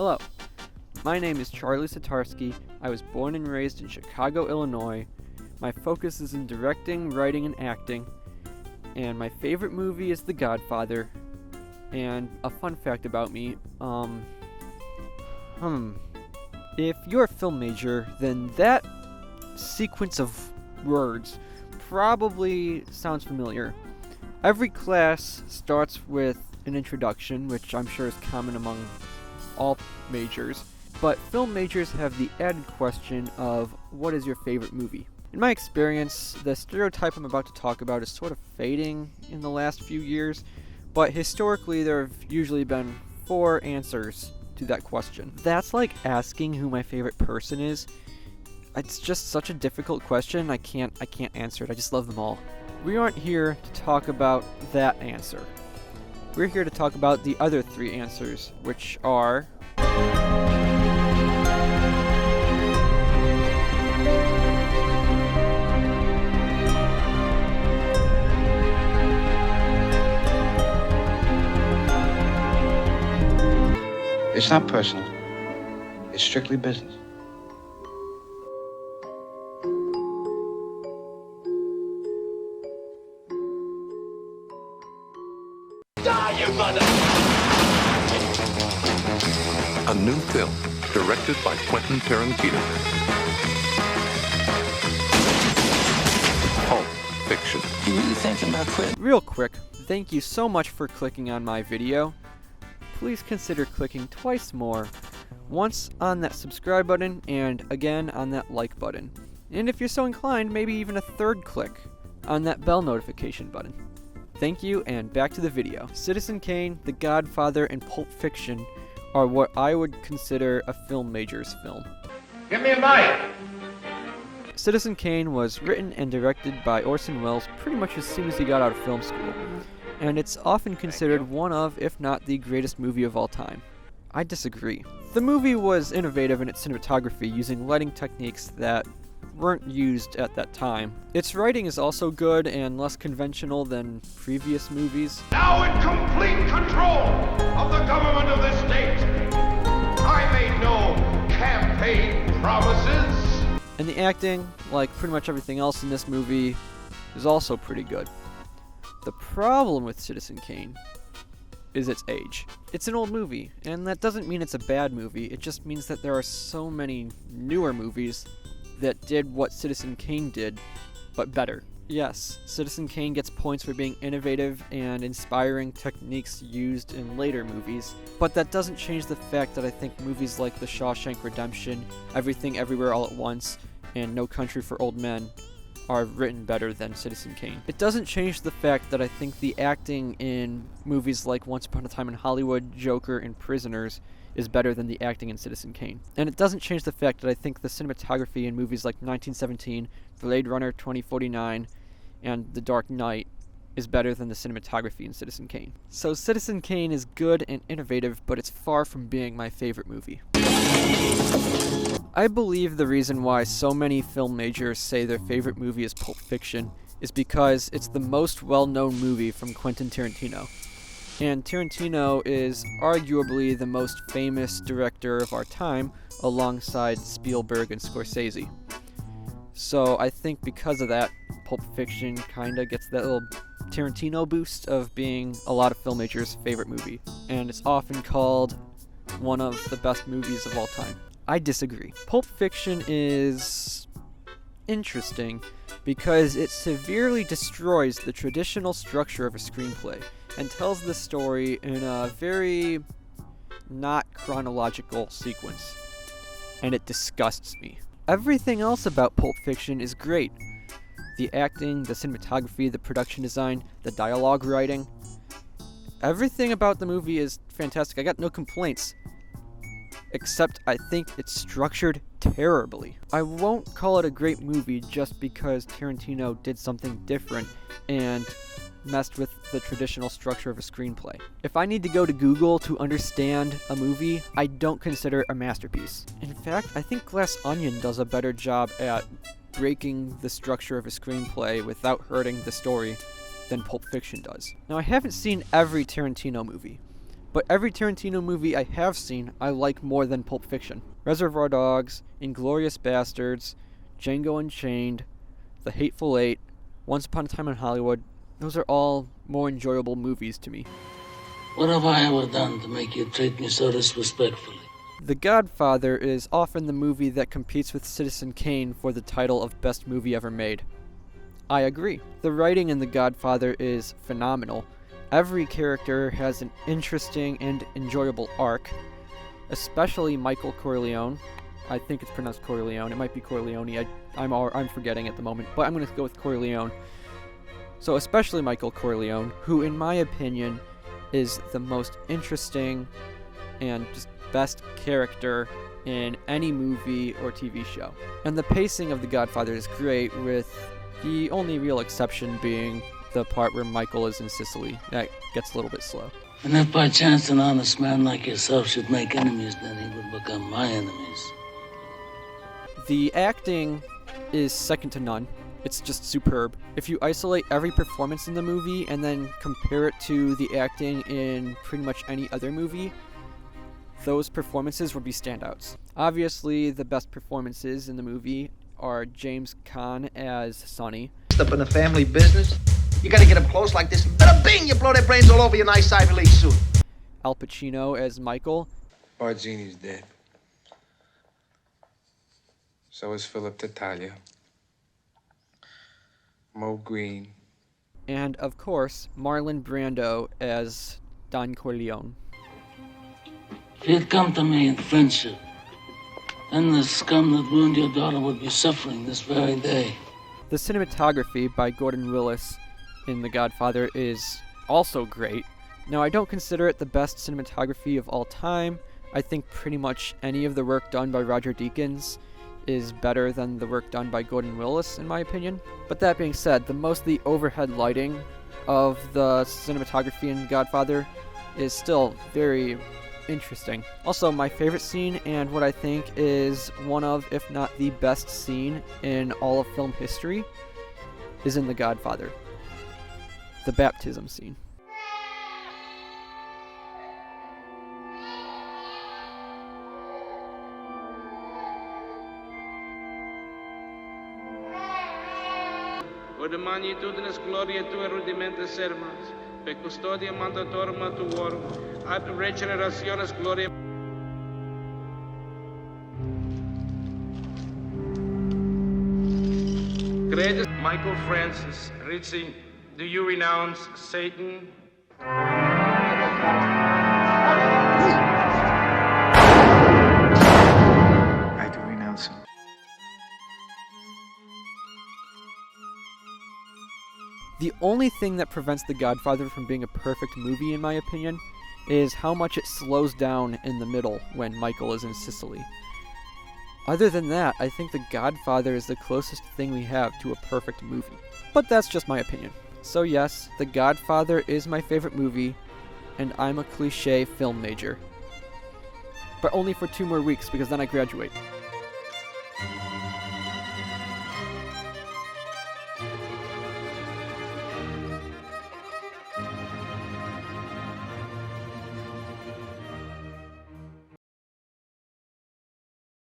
Hello, my name is Charlie Sitarski. I was born and raised in Chicago, Illinois. My focus is in directing, writing, and acting. And my favorite movie is The Godfather. And a fun fact about me, if you're a film major, then that sequence of words probably sounds familiar. Every class starts with an introduction, which I'm sure is common among all majors, but film majors have the added question of what is your favorite movie? In my experience, the stereotype I'm about to talk about is sort of fading in the last few years, but historically there have usually been 4 answers to that question. That's like asking who my favorite person is. It's just such a difficult question. I can't answer it. I just love them all. We aren't here to talk about that answer. We're here to talk about the other 3 answers, which are It's not personal. It's strictly business. Die, you mother! A new film directed by Quentin Tarantino. Pulp Fiction. You really thinking about quitting? real quick. Thank you so much for clicking on my video. Please consider clicking twice more. Once on that subscribe button and again on that like button. And if you're so inclined, maybe even a 3rd click on that bell notification button. Thank you, and back to the video. Citizen Kane, The Godfather, and Pulp Fiction are what I would consider a film major's film. Give me a mic! Citizen Kane was written and directed by Orson Welles pretty much as soon as he got out of film school, and it's often considered one of, if not the greatest movie of all time. I disagree. The movie was innovative in its cinematography, using lighting techniques that weren't used at that time. Its writing is also good and less conventional than previous movies. Now in complete control of the government of this state, I made no campaign promises. And the acting, like pretty much everything else in this movie, is also pretty good. The problem with Citizen Kane is its age. It's an old movie, and that doesn't mean it's a bad movie, it just means that there are so many newer movies that did what Citizen Kane did, but better. Yes, Citizen Kane gets points for being innovative and inspiring techniques used in later movies, but that doesn't change the fact that I think movies like The Shawshank Redemption, Everything Everywhere All at Once, and No Country for Old Men are written better than Citizen Kane. It doesn't change the fact that I think the acting in movies like Once Upon a Time in Hollywood, Joker, and Prisoners is better than the acting in Citizen Kane. And it doesn't change the fact that I think the cinematography in movies like 1917, Blade Runner 2049, and The Dark Knight is better than the cinematography in Citizen Kane. So Citizen Kane is good and innovative, but it's far from being my favorite movie. I believe the reason why so many film majors say their favorite movie is Pulp Fiction is because it's the most well-known movie from Quentin Tarantino. And Tarantino is arguably the most famous director of our time, alongside Spielberg and Scorsese. So I think because of that, Pulp Fiction kinda gets that little Tarantino boost of being a lot of film majors' favorite movie. And it's often called one of the best movies of all time. I disagree. Pulp Fiction is interesting because it severely destroys the traditional structure of a screenplay and tells the story in a very not chronological sequence. And it disgusts me. Everything else about Pulp Fiction is great. The acting, the cinematography, the production design, the dialogue writing. Everything about the movie is fantastic. I got no complaints. Except I think it's structured terribly. I won't call it a great movie just because Tarantino did something different and messed with the traditional structure of a screenplay. If I need to go to Google to understand a movie, I don't consider it a masterpiece. In fact, I think Glass Onion does a better job at breaking the structure of a screenplay without hurting the story than Pulp Fiction does. Now, I haven't seen every Tarantino movie, But every Tarantino movie I have seen, I like more than Pulp Fiction. Reservoir Dogs, Inglourious Bastards, Django Unchained, The Hateful Eight, Once Upon a Time in Hollywood, those are all more enjoyable movies to me. What have I ever done to make you treat me so disrespectfully? The Godfather is often the movie that competes with Citizen Kane for the title of best movie ever made. I agree. The writing in The Godfather is phenomenal. Every character has an interesting and enjoyable arc, especially Michael Corleone. I think it's pronounced Corleone. It might be Corleone. I'm forgetting at the moment, but I'm going to go with Corleone. So especially Michael Corleone, who in my opinion is the most interesting and just best character in any movie or TV show. And the pacing of The Godfather is great, with the only real exception being the part where Michael is in Sicily. That gets a little bit slow. And if by chance an honest man like yourself should make enemies, then he would become my enemies. The acting is second to none. It's just superb. If you isolate every performance in the movie and then compare it to the acting in pretty much any other movie, those performances would be standouts. Obviously, the best performances in the movie are James Caan as Sonny. Up in a family business, you gotta get up close like this. Bada bing! You blow their brains all over your nice Ivy League suit. Al Pacino as Michael. Bargini's dead. So is Philip Tattaglia. Mo Green. And, of course, Marlon Brando as Don Corleone. If he had come to me in friendship, then the scum that ruined your daughter would be suffering this very day. The cinematography by Gordon Willis in The Godfather is also great. Now, I don't consider it the best cinematography of all time. I think pretty much any of the work done by Roger Deakins is better than the work done by Gordon Willis, in my opinion. But that being said, the overhead lighting of the cinematography in Godfather is still very interesting. Also, my favorite scene, and what I think is one of, if not the best scene in all of film history, is in The Godfather. The baptism scene. Por magnitudinis gloria tua rudimentes sermas, pe custodia mandatorum tuorum, ad regenerationis gloria. Credes Michael Francis, Ritzi, do you renounce Satan? I do renounce him. The only thing that prevents The Godfather from being a perfect movie, in my opinion, is how much it slows down in the middle when Michael is in Sicily. Other than that, I think The Godfather is the closest thing we have to a perfect movie. But that's just my opinion. So yes, The Godfather is my favorite movie, and I'm a cliché film major. But only for 2 more weeks, because then I graduate.